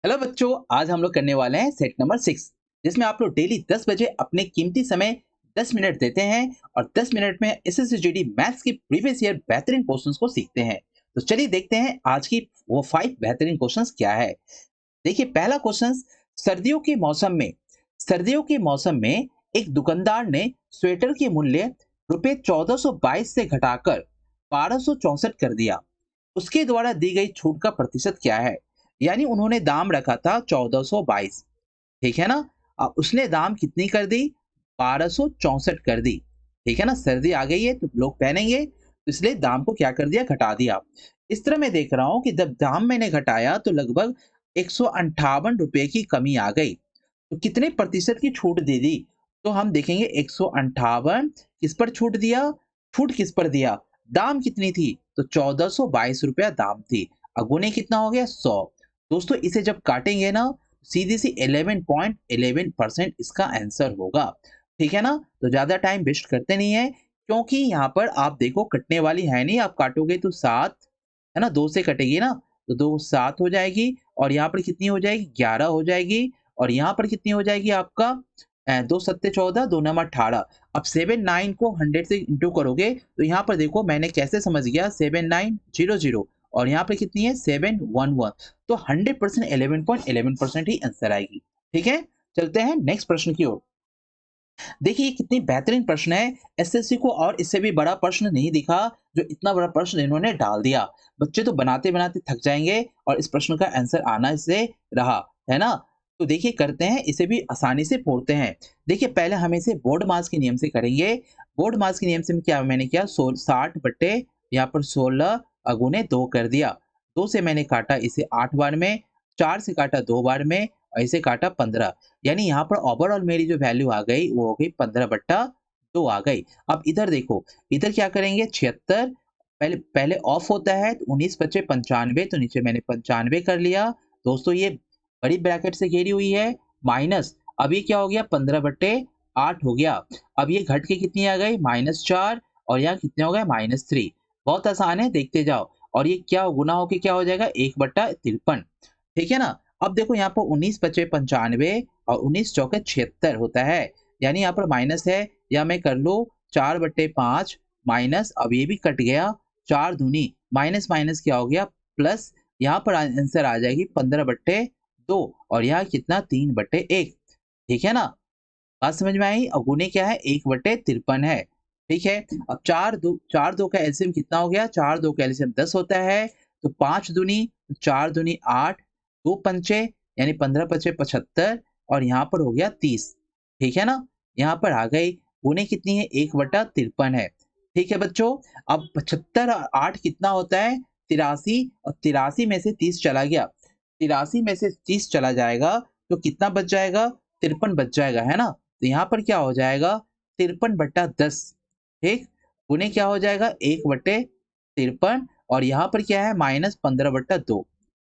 Hello बच्चों, आज हम लोग करने वाले हैं सेट नंबर 6, जिसमें आप लोग डेली 10 बजे अपने कीमती समय 10 मिनट देते हैं और 10 मिनट में एसएससी जीडी मैथ्स की प्रीवियस ईयर बेहतरीन क्वेश्चंस को सीखते हैं। तो चलिए देखते हैं आज की वो 5 बेहतरीन क्वेश्चंस क्या है। देखिए पहला क्वेश्चन, सर्दियों के मौसम में सर्दियों के मौसम में एक दुकानदार ने स्वेटर के मूल्य रुपए 1422 से घटाकर 1264 कर दिया। उसके द्वारा दी गई छूट का प्रतिशत क्या है? यानी उन्होंने दाम रखा था 1422, ठीक है ना? उसने दाम कितनी कर दी? 1264 कर दी, ठीक है ना? सर्दी आ गई है तो लोग पहनेंगे, तो इसलिए दाम को क्या कर दिया? घटा दिया। इस तरह मैं देख रहा हूँ कि जब दाम मैंने घटाया तो लगभग 158 रुपए की कमी आ गई। तो कितने प्रतिशत की छूट दे दी? तो हम देखेंगे 158 किस पर छूट दिया? छूट किस पर दिया? दाम कितनी थी? तो 1422 रुपया दाम थी। अगुने कितना हो गया? 100। दोस्तों इसे जब काटेंगे ना, सीधी सी 11.11% इसका आंसर होगा, ठीक है ना? तो ज्यादा टाइम वेस्ट करते नहीं है, क्योंकि यहाँ पर आप देखो कटने वाली है नहीं, आप काटोगे तो 7 है ना, 2 से कटेगी ना, तो 2 7 हो जाएगी और यहाँ पर कितनी हो जाएगी? 11 हो जाएगी और यहाँ पर कितनी हो जाएगी आपका 2 सत्ते 14, 2 नम 18। अब 7 9 को 100 से इंटू करोगे तो यहाँ पर देखो मैंने कैसे समझ गया, 7900 और यहाँ पर कितनी है? 711। तो 100% 11.11% ही आंसर आएगी, ठीक है? चलते हैं नेक्स्ट प्रश्न की ओर। देखिए ये कितनी बेहतरीन प्रश्न है। एसएससी को और इससे भी बड़ा प्रश्न नहीं दिखा, जो इतना बड़ा प्रश्न इन्होंने डाल दिया। बच्चे तो बनाते बनाते थक जाएंगे और इस प्रश्न का आंसर आना इससे रहा, है ना? तो देखिए करते हैं, इसे भी आसानी से फोड़ते हैं। देखिए पहले हम इसे बोर्ड मास के नियम से करेंगे। बोर्ड मास के नियम से क्या मैंने किया, 60 बट्टे यहाँ पर 16 अगुने 2 कर दिया। 2 से मैंने काटा इसे 8 बार में, 4 से काटा 2 बार में और इसे काटा 15। यानी यहाँ पर ओवरऑल मेरी जो वैल्यू आ गई वो हो गई 15/2 आ गई। अब इधर देखो, इधर क्या करेंगे? 76 पहले पहले ऑफ होता है तो 19 बचे 95, तो नीचे मैंने 95 कर लिया। दोस्तों ये बड़ी ब्रैकेट से घेरी हुई है, माइनस अब ये क्या हो गया? 15/8 हो गया। अब ये घट के कितनी आ गई? -4 और यहाँ कितने हो गए? -3। बहुत आसान है, देखते जाओ। और ये क्या गुना होके क्या हो जाएगा? 1/53, ठीक है ना? अब देखो यहाँ पर 19 बचे 95 और 19 चौके 76 होता है, यानी यहाँ पर माइनस है, या मैं कर लूँ 4/5 माइनस, अब ये भी कट गया, 4 दूनी माइनस माइनस क्या हो गया? प्लस। यहाँ पर आंसर आ जाएगी 15/2 और यहाँ कितना? 3/1, ठीक है ना? बात समझ में आई? और गुने क्या है? 1/53 है, ठीक है? अब 4 2 का एलसीएम कितना हो गया? 4 2 का एलसीएम 10 होता है, तो 5 दूनी 4 दूनी 8, 2 पंचे यानी 15 पचे 75 और यहाँ पर हो गया 30, ठीक है ना? यहाँ पर आ गई, गुने कितनी है? 1/53 है, ठीक है बच्चों? अब 75 और 8 कितना होता है? 83 और 83 में से 30 चला गया, 83 में से 30 चला जाएगा तो कितना बच जाएगा? 53 बच जाएगा, है ना? तो यहाँ पर क्या हो जाएगा? 53/10, ठीक? गुने क्या हो जाएगा? 1/53 और यहाँ पर क्या है? -15/2,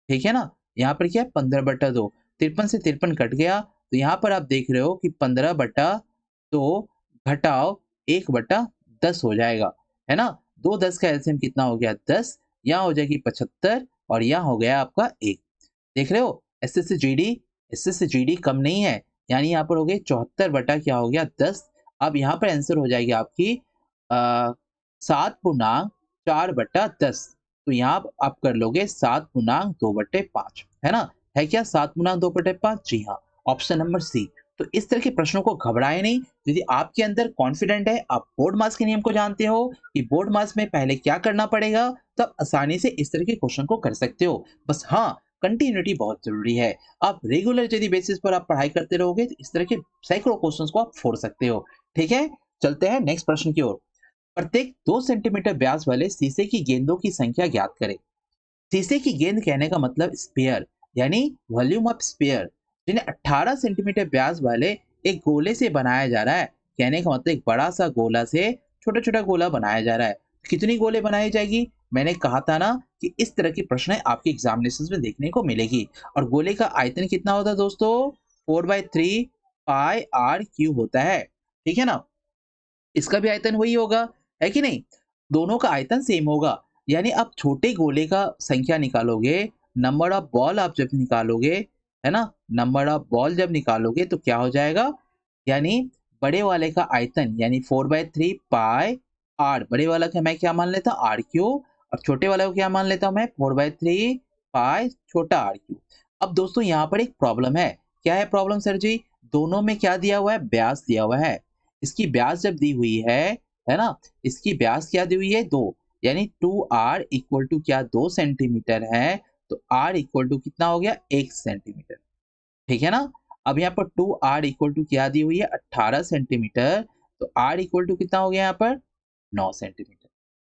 ठीक है ना? यहाँ पर क्या है? 15/2, 53 से 53 कट गया, तो यहाँ पर आप देख रहे हो कि 15/2 घटाओ 1/10 हो जाएगा, है ना? 2 10 का एलसीएम कितना हो गया? 10, यहाँ हो जाएगी 75 और यहाँ हो गया आपका 1। देख रहे हो? एसएससी जीडी कम नहीं है, यानी यहाँ पर हो गए 74 बटा क्या हो गया? 10। अब यहाँ पर आंसर हो जाएगी आपकी 7/4/10। तो यहाँ आप कर लोगे 7/2/5, है ना? है क्या 7/2/5? जी हाँ, ऑप्शन नंबर सी। तो इस तरह के प्रश्नों को घबराए नहीं। यदि आपके अंदर कॉन्फिडेंट है, आप बोर्ड मास के नियम को जानते हो कि बोर्ड मास में पहले क्या करना पड़ेगा, तो आप आसानी से इस तरह के क्वेश्चन को कर सकते हो। बस हाँ, कंटिन्यूटी बहुत जरूरी है। आप रेगुलर यदि बेसिस पर आप पढ़ाई करते रहोगे तो इस तरह के सैकड़ों क्वेश्चंस को आप फोड़ सकते हो, ठीक है? चलते हैं नेक्स्ट प्रश्न की ओर। प्रत्येक 2 सेंटीमीटर व्यास वाले शीशे की गेंदों की संख्या ज्ञात करें। शीशे की गेंद कहने का मतलब स्फीयर, यानी वॉल्यूम ऑफ स्फीयर, जिन्हें 18 सेंटीमीटर व्यास वाले एक गोले से बनाया जा रहा है। कहने का मतलब एक बड़ा सा गोला से छोटा छोटा गोला बनाया जा रहा है। कितनी गोले बनाई जाएगी? मैंने कहा था ना कि इस तरह की प्रश्न आपके एग्जामिनेशन में देखने को मिलेगी। और गोले का आयतन कितना होता है दोस्तों? 4/3 पाई आर क्यूब होता है, ठीक है ना? इसका भी आयतन वही होगा, है कि नहीं? दोनों का आयतन सेम होगा। यानी आप छोटे गोले का संख्या निकालोगे, नंबर ऑफ बॉल आप जब निकालोगे, है ना। नंबर ऑफ बॉल जब निकालोगे तो क्या हो जाएगा, यानी बड़े वाले का आयतन यानी 4/3 पाई आर, बड़े वाला का मैं क्या मान लेता हूँ आर क्यूब, और छोटे वाले को क्या मान लेता हूँ मैं 4/3 पाई छोटा आर क्यूब। अब दोस्तों यहाँ पर एक प्रॉब्लम है। क्या है प्रॉब्लम सर जी? दोनों में क्या दिया हुआ है, व्यास दिया हुआ है। इसकी व्यास जब दी हुई है ना, इसकी व्यास क्या दी हुई है 2, यानी 2r इक्वल टू क्या 2 सेंटीमीटर है, तो r इक्वल टू कितना हो गया 1 सेंटीमीटर, ठीक है ना। अब यहाँ पर 2r इक्वल टू क्या दी हुई है 18 सेंटीमीटर, तो r इक्वल टू कितना हो गया यहाँ पर 9 सेंटीमीटर,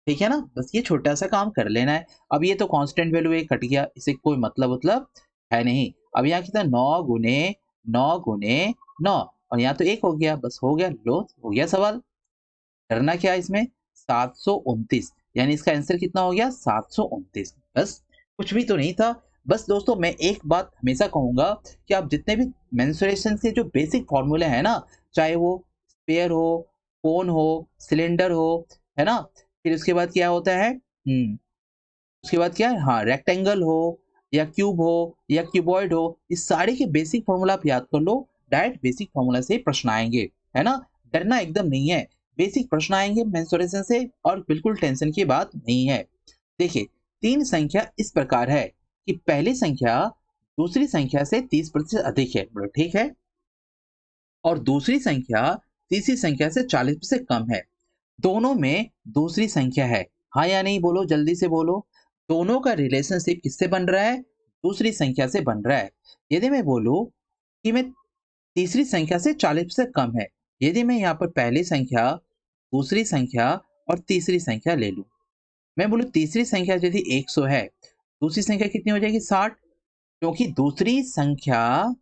ठीक है ना। बस ये छोटा सा काम कर लेना है। अब ये तो कांस्टेंट वैल्यू है, कट गया, इसे कोई मतलब है नहीं। अब यहाँ कितना 9 गुने 9 और यहाँ तो 1 हो गया, बस हो गया, लो हो गया सवाल। करना क्या है इसमें 729, यानी इसका आंसर कितना हो गया 729। बस कुछ भी तो नहीं था। बस दोस्तों मैं एक बात हमेशा कहूंगा कि आप जितने भी मेंसुरेशन के जो बेसिक फॉर्मूले हैं ना, चाहे वो स्पेयर हो, कोन हो, सिलेंडर हो, है ना, फिर उसके बाद क्या होता है उसके बाद क्या है, हाँ रेक्टेंगल हो या क्यूब हो या क्यूबॉइड हो, इस सारे के बेसिक फॉर्मूला आप याद कर लो। डायरेक्ट बेसिक फॉर्मूला से प्रश्न आएंगे, है ना। डरना एकदम नहीं है, बेसिक प्रश्न आएंगे मेंसुरेशन से और बिल्कुल टेंशन की बात नहीं है। देखिए 3 संख्या इस प्रकार है कि पहली संख्या दूसरी संख्या से 30% अधिक है, बोलो ठीक है, और दूसरी संख्या तीसरी संख्या से 40% कम है। दोनों में दूसरी संख्या है, हाँ या नहीं बोलो, जल्दी से बोलो। दोनों का रिलेशनशिप किससे बन रहा है, दूसरी संख्या से बन रहा है। यदि मैं बोलूं कि मैं तीसरी संख्या से 40% कम है, यदि मैं यहाँ पर पहली संख्या, दूसरी संख्या और तीसरी संख्या ले लूं, मैं बोलूं तीसरी संख्या यदि 100 है, दूसरी संख्या कितनी हो जाएगी 60, क्योंकि दूसरी संख्या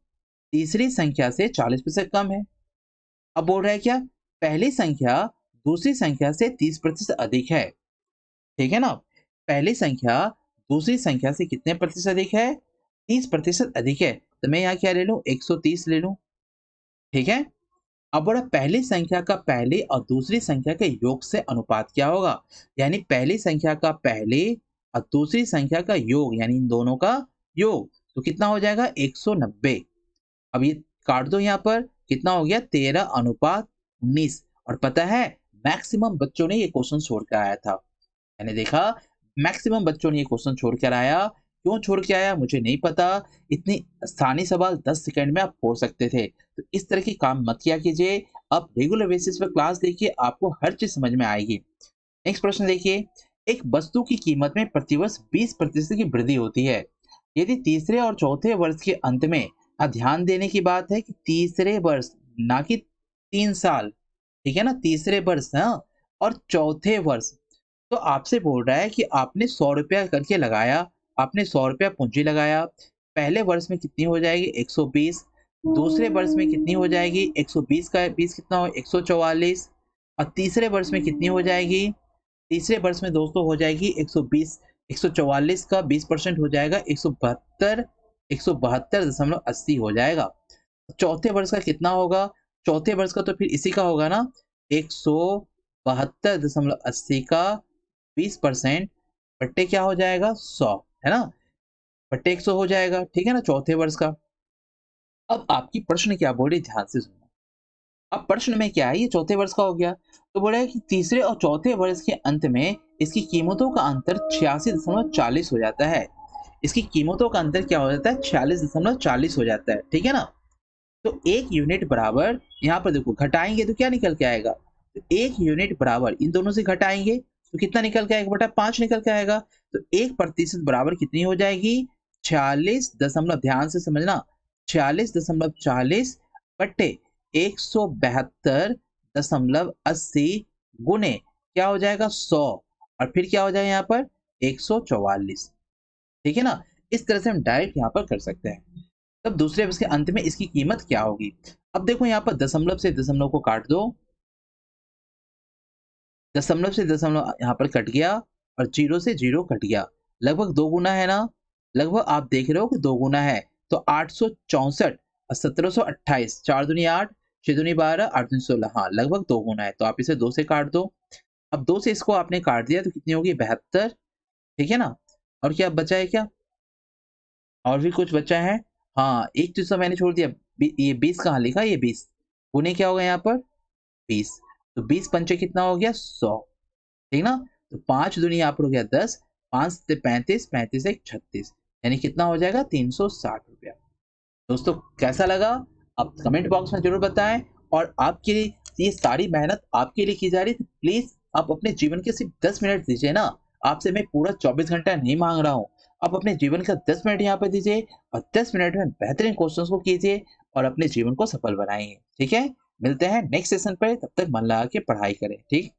तीसरी संख्या से 40% कम है। अब बोल रहा है क्या, पहली संख्या दूसरी संख्या से 30% अधिक है, ठीक है ना। पहली संख्या दूसरी संख्या से कितने प्रतिशत अधिक है, 30% अधिक है, तो मैं यहाँ क्या ले लूं 130 ले लूं, ठीक है। अब बोला पहली संख्या का पहली और दूसरी संख्या के योग से अनुपात क्या होगा, यानी पहली संख्या का पहली और दूसरी संख्या का योग, यानी इन दोनों का योग, तो कितना हो जाएगा 190। अब ये काट दो, यहाँ पर कितना हो गया 13:19। और पता है मैक्सिमम बच्चों ने ये क्वेश्चन छोड़ कर आया था, मैंने देखा मैक्सिमम बच्चों ने ये क्वेश्चन छोड़ कर आया। क्यों छोड़ के आया मुझे नहीं पता, इतनी आसानी सवाल 10 सेकंड में आप छोड़ सकते थे, तो इस तरह की काम मत किया कीजिए। आप रेगुलर बेसिस पर क्लास देखिए, आपको हर चीज समझ में आएगी। नेक्स्ट प्रश्न देखिए, एक वस्तु की कीमत में प्रतिवर्ष 20% की वृद्धि होती है, यदि तीसरे और चौथे वर्ष के अंत में, ध्यान देने की बात है कि तीसरे वर्ष, ना कि 3 साल, ठीक है ना, तीसरे वर्ष, हाँ, और चौथे वर्ष, तो आपसे बोल रहा है कि आपने 100 रुपया करके लगाया, आपने 100 रुपया पूंजी लगाया, पहले वर्ष में कितनी हो जाएगी 120, दूसरे वर्ष में कितनी हो जाएगी 120 का 20 कितना हो 144, और तीसरे वर्ष में कितनी हो जाएगी, तीसरे वर्ष में दोस्तों हो जाएगी 120, 144 का 20% हो जाएगा 172, 172.80 हो जाएगा। चौथे वर्ष का कितना होगा, चौथे वर्ष का तो फिर इसी का होगा ना, 172.80 का 20% बट्टे क्या हो जाएगा 100, है ना, बट्टे 100 हो जाएगा, ठीक है ना, चौथे वर्ष का। अब आपकी प्रश्न क्या बोल रही ध्यान से सुनो। अब प्रश्न में क्या है, ये चौथे वर्ष का हो गया, तो बोला है कि तीसरे और चौथे वर्ष के अंत में इसकी कीमतों का अंतर 86.40 हो जाता है। इसकी कीमतों का अंतर क्या हो जाता है 46.40 हो जाता है, ठीक है ना। तो 1 यूनिट बराबर, यहाँ पर देखो घटाएंगे तो क्या निकल के आएगा, तो 1 यूनिट बराबर इन दोनों से घटाएंगे तो कितना निकल के आएगा बेटा 5 निकल के आएगा। तो 1% बराबर कितनी हो जाएगी 46 दशमलव, ध्यान से समझना, 46.40 बट्टे 172.80 गुने क्या हो जाएगा 100, और फिर क्या हो जाएगा यहाँ पर 144, ठीक है ना। इस तरह से हम डायरेक्ट यहाँ पर कर सकते हैं। तब दूसरे वर्ष के अंत में इसकी कीमत क्या होगी। अब देखो यहाँ पर दशमलव से दशमलव को काट दो, दशमलव से दशमलव यहाँ पर कट गया और जीरो से जीरो कट गया, लगभग 2 गुना है ना, लगभग आप देख रहे हो कि 2 गुना है। तो 864 और 1728, 4 दूनी 8, 6 दूनी 12, 8 दूनी 16, हाँ लगभग 2 गुना है, तो आप इसे 2 से काट दो। अब 2 से इसको आपने काट दिया तो कितनी होगी 72, ठीक है ना। और क्या बचा है क्या, और भी कुछ बचा है, हाँ, एक चीज़ तो मैंने छोड़ दिया, ये 20 कहाँ लिखा, ये 20 गुने क्या होगा यहाँ पर 20, तो 20 पंचे कितना हो गया 100, ठीक ना? तो 5 दूनी यहाँ पर हो गया 10, 5 से 35, 35 एक 36, यानी कितना हो जाएगा 360 रुपया। दोस्तों कैसा लगा? आप कमेंट बॉक्स में ज़रूर बताएँ, और आपके लिए ये सारी मेहनत आपके लिए की जा रही है, तो प्लीज़ आप अपने जीवन के सिर्फ़ 10 मिनट दीजिए ना। आपसे मैं पूरा 24 घंटा नहीं माँग रहा हूँ। आप अपने जीवन का 10 मिनट यहाँ पे दीजिए और 10 मिनट में बेहतरीन क्वेश्चंस को कीजिए और अपने जीवन को सफल बनाइए, ठीक है? मिलते हैं नेक्स्ट सेशन पे, तब तक मन लगा के पढ़ाई करें, ठीक?